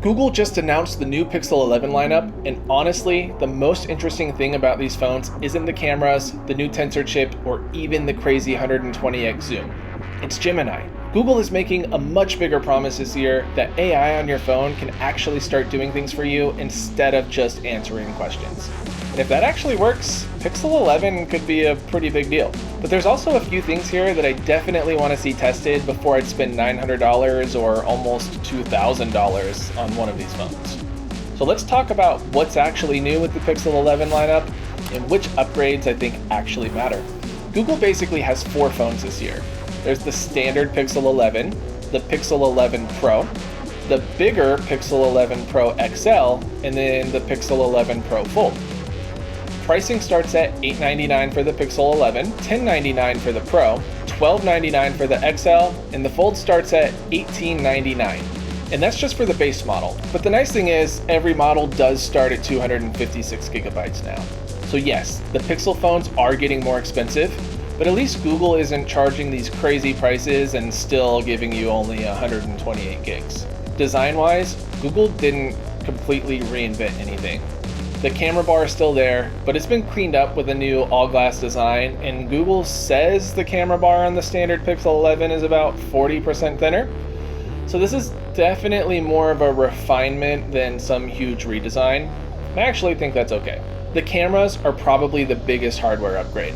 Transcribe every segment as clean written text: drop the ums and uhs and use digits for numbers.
Google just announced the new Pixel 11 lineup, and honestly, the most interesting thing about these phones isn't the cameras, the new Tensor chip, or even the crazy 120x zoom. It's Gemini. Google is making a much bigger promise this year that AI on your phone can actually start doing things for you instead of just answering questions. And if that actually works, Pixel 11 could be a pretty big deal. But there's also a few things here that I definitely want to see tested before I'd spend $900 or almost $2,000 on one of these phones. So let's talk about what's actually new with the Pixel 11 lineup and which upgrades I think actually matter. Google basically has 4 phones this year. There's the standard Pixel 11, the Pixel 11 Pro, the bigger Pixel 11 Pro XL, and then the Pixel 11 Pro Fold. Pricing starts at $899 for the Pixel 11, $1099 for the Pro, $1299 for the XL, and the Fold starts at $1899. And that's just for the base model. But the nice thing is, every model does start at 256 gigabytes now. So yes, the Pixel phones are getting more expensive, but at least Google isn't charging these crazy prices and still giving you only 128 gigs. Design-wise, Google didn't completely reinvent anything. The camera bar is still there, but it's been cleaned up with a new all-glass design, and Google says the camera bar on the standard Pixel 11 is about 40% thinner. So this is definitely more of a refinement than some huge redesign. I actually think that's okay. The cameras are probably the biggest hardware upgrade.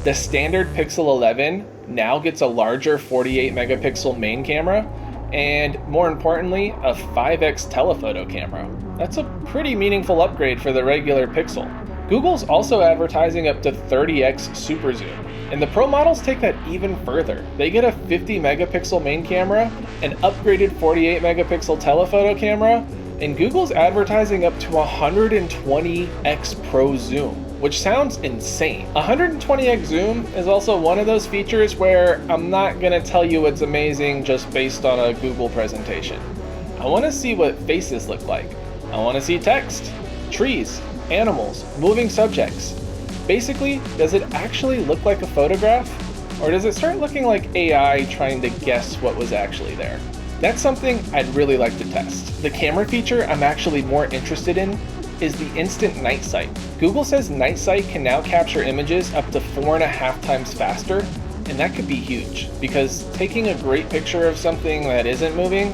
The standard Pixel 11 now gets a larger 48 megapixel main camera, and more importantly, a 5x telephoto camera. That's a pretty meaningful upgrade for the regular Pixel. Google's also advertising up to 30x super zoom, and the Pro models take that even further. They get a 50 megapixel main camera, an upgraded 48 megapixel telephoto camera, and Google's advertising up to 120x Pro zoom, which sounds insane. 120x zoom is also one of those features where I'm not gonna tell you it's amazing just based on a Google presentation. I wanna see what faces look like. I wanna see text, trees, animals, moving subjects. Basically, does it actually look like a photograph? Or does it start looking like AI trying to guess what was actually there? That's something I'd really like to test. The camera feature I'm actually more interested in is the instant night sight. Google says night sight can now capture images up to 4.5 times faster, and that could be huge, because taking a great picture of something that isn't moving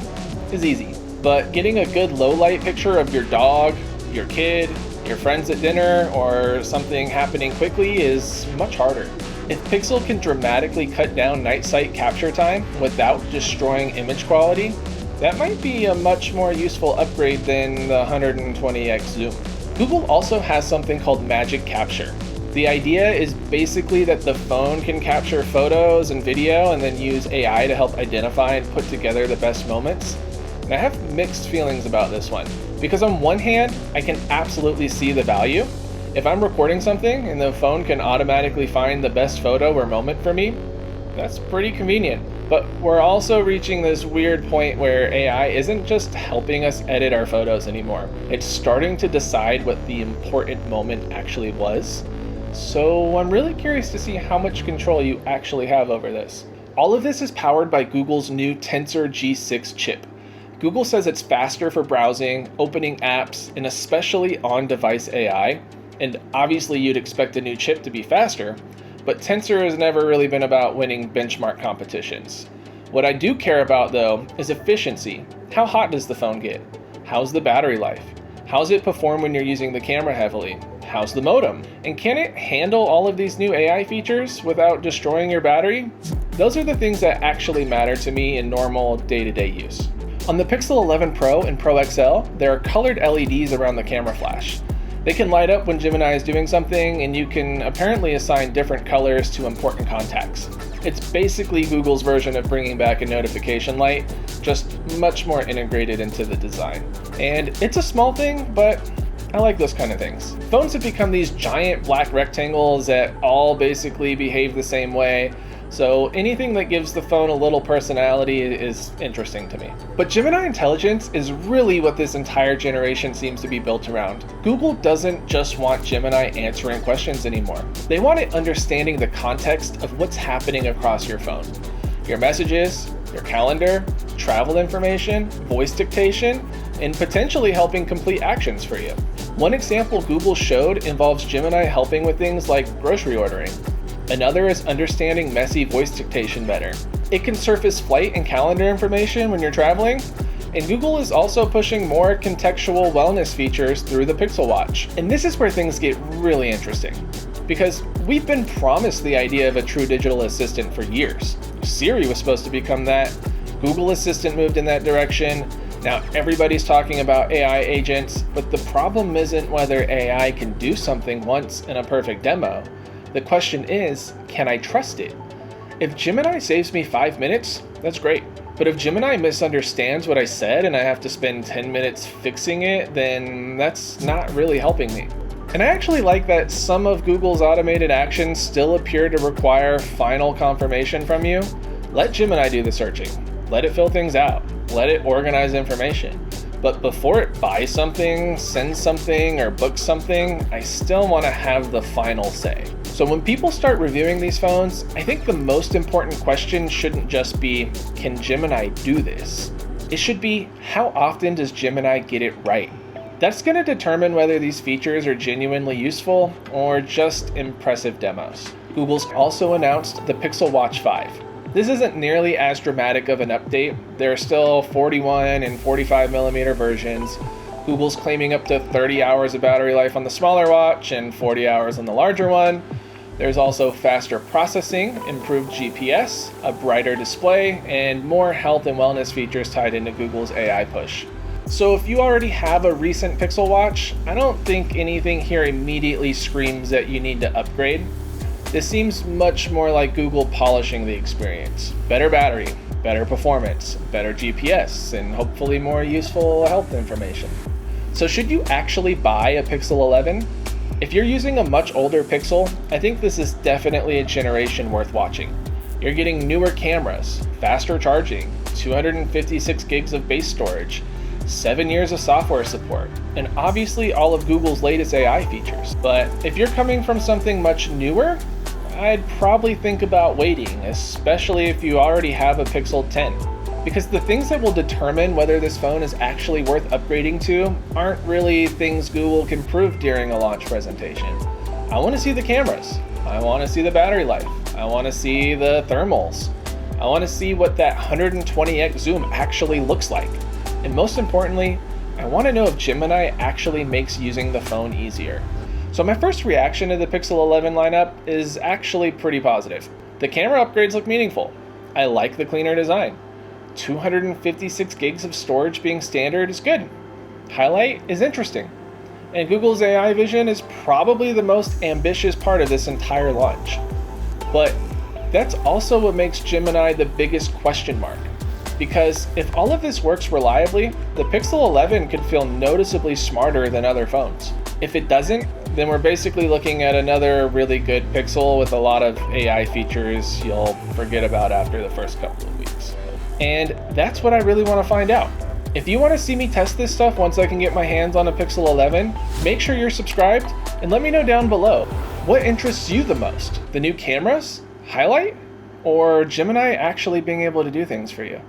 is easy. But getting a good low light picture of your dog, your kid, your friends at dinner, or something happening quickly is much harder. If Pixel can dramatically cut down night sight capture time without destroying image quality, that might be a much more useful upgrade than the 120x zoom. Google also has something called Magic Capture. The idea is basically that the phone can capture photos and video and then use AI to help identify and put together the best moments. And I have mixed feelings about this one, because on one hand, I can absolutely see the value. If I'm recording something and the phone can automatically find the best photo or moment for me, that's pretty convenient. But we're also reaching this weird point where AI isn't just helping us edit our photos anymore. It's starting to decide what the important moment actually was. So I'm really curious to see how much control you actually have over this. All of this is powered by Google's new Tensor G6 chip. Google says it's faster for browsing, opening apps, and especially on-device AI. And obviously you'd expect a new chip to be faster, but Tensor has never really been about winning benchmark competitions. What I do care about though is efficiency. How hot does the phone get? How's the battery life? How's it perform when you're using the camera heavily? How's the modem? And can it handle all of these new AI features without destroying your battery? Those are the things that actually matter to me in normal day-to-day use. On the Pixel 11 Pro and Pro XL, there are colored LEDs around the camera flash. They can light up when Gemini is doing something, and you can apparently assign different colors to important contacts. It's basically Google's version of bringing back a notification light, just much more integrated into the design. And it's a small thing, but I like those kind of things. Phones have become these giant black rectangles that all basically behave the same way. So anything that gives the phone a little personality is interesting to me. But Gemini Intelligence is really what this entire generation seems to be built around. Google doesn't just want Gemini answering questions anymore. They want it understanding the context of what's happening across your phone. Your messages, your calendar, travel information, voice dictation, and potentially helping complete actions for you. One example Google showed involves Gemini helping with things like grocery ordering. Another is understanding messy voice dictation better. It can surface flight and calendar information when you're traveling. And Google is also pushing more contextual wellness features through the Pixel Watch. And this is where things get really interesting, because we've been promised the idea of a true digital assistant for years. Siri was supposed to become that. Google Assistant moved in that direction. Now everybody's talking about AI agents, but the problem isn't whether AI can do something once in a perfect demo. The question is, can I trust it? If Gemini saves me 5 minutes, that's great. But if Gemini misunderstands what I said and I have to spend 10 minutes fixing it, then that's not really helping me. And I actually like that some of Google's automated actions still appear to require final confirmation from you. Let Gemini do the searching. Let it fill things out. Let it organize information. But before it buys something, sends something, or books something, I still want to have the final say. So when people start reviewing these phones, I think the most important question shouldn't just be, can Gemini do this? It should be, how often does Gemini get it right? That's going to determine whether these features are genuinely useful or just impressive demos. Google's also announced the Pixel Watch 5. This isn't nearly as dramatic of an update. There are still 41 and 45mm versions. Google's claiming up to 30 hours of battery life on the smaller watch and 40 hours on the larger one. There's also faster processing, improved GPS, a brighter display, and more health and wellness features tied into Google's AI push. So if you already have a recent Pixel Watch, I don't think anything here immediately screams that you need to upgrade. This seems much more like Google polishing the experience. Better battery, better performance, better GPS, and hopefully more useful health information. So should you actually buy a Pixel 11? If you're using a much older Pixel, I think this is definitely a generation worth watching. You're getting newer cameras, faster charging, 256 gigs of base storage, 7 years of software support, and obviously all of Google's latest AI features. But if you're coming from something much newer, I'd probably think about waiting, especially if you already have a Pixel 10. Because the things that will determine whether this phone is actually worth upgrading to aren't really things Google can prove during a launch presentation. I want to see the cameras. I want to see the battery life. I want to see the thermals. I want to see what that 120x zoom actually looks like. And most importantly, I want to know if Gemini actually makes using the phone easier. So my first reaction to the Pixel 11 lineup is actually pretty positive. The camera upgrades look meaningful. I like the cleaner design. 256 gigs of storage being standard is good. HiLight is interesting. And Google's AI vision is probably the most ambitious part of this entire launch. But that's also what makes Gemini the biggest question mark. Because if all of this works reliably, the Pixel 11 could feel noticeably smarter than other phones. If it doesn't, then we're basically looking at another really good Pixel with a lot of AI features you'll forget about after the first couple of weeks. And that's what I really want to find out. If you want to see me test this stuff once I can get my hands on a Pixel 11, make sure you're subscribed and let me know down below. What interests you the most? The new cameras, HiLight, or Gemini actually being able to do things for you?